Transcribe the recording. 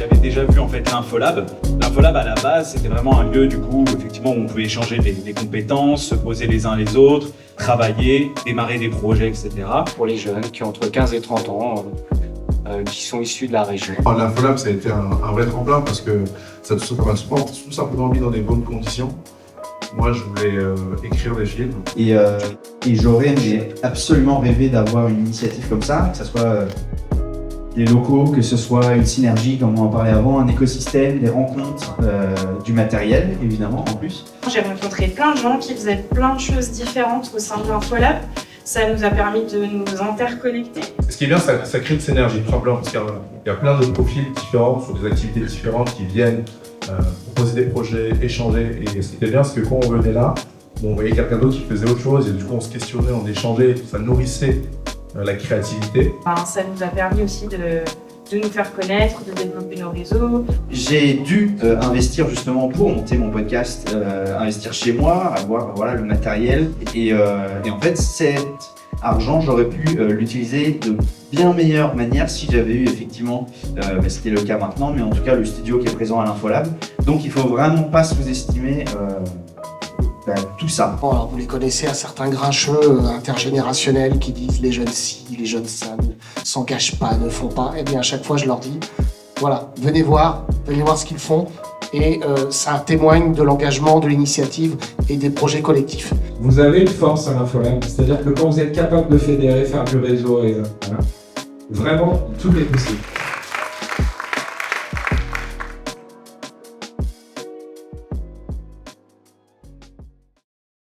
avaient déjà vu en fait l'Infolab. L'Infolab à la base, c'était vraiment un lieu du coup effectivement où on pouvait échanger des compétences, se poser les uns les autres, travailler, démarrer des projets, etc. Pour les jeunes qui ont entre 15 et 30 ans, qui sont issus de la région. L'Infolab, ça a été un vrai tremplin parce que ça m'a tout simplement mis dans des bonnes conditions. Moi, je voulais écrire des films. Et j'aurais absolument rêvé d'avoir une initiative comme ça, que ce soit des locaux, que ce soit une synergie, comme on en parlait avant, un écosystème, des rencontres, du matériel, évidemment, en plus. J'ai rencontré plein de gens qui faisaient plein de choses différentes au sein de l'Infolab. Ça nous a permis de nous interconnecter. Ce qui est bien, ça crée une synergie, tout simplement, parce qu'il y a plein de profils différents, sur des activités différentes qui viennent proposer des projets, échanger. Et ce qui était bien, c'est que quand on venait là, on voyait quelqu'un d'autre qui faisait autre chose, et du coup on se questionnait, on échangeait, ça nourrissait la créativité. Ça nous a permis aussi de nous faire connaître, de développer nos réseaux. J'ai dû investir justement pour monter mon podcast, investir chez moi, avoir le matériel. Et en fait, cet argent, j'aurais pu l'utiliser de bien meilleure manière si j'avais eu effectivement, c'était le cas maintenant, mais en tout cas le studio qui est présent à l'Infolab. Donc il faut vraiment pas sous-estimer tout ça. Bon, alors vous les connaissez, un certain grincheux intergénérationnel qui disent les jeunes ci, les jeunes ça, ne s'engagent pas, ne font pas. Eh bien à chaque fois je leur dis, voilà, venez voir ce qu'ils font. Et ça témoigne de l'engagement, de l'initiative et des projets collectifs. Vous avez une force à l'Infolab, c'est-à-dire que quand vous êtes capable de fédérer, faire du réseau, et vraiment, tout est possible.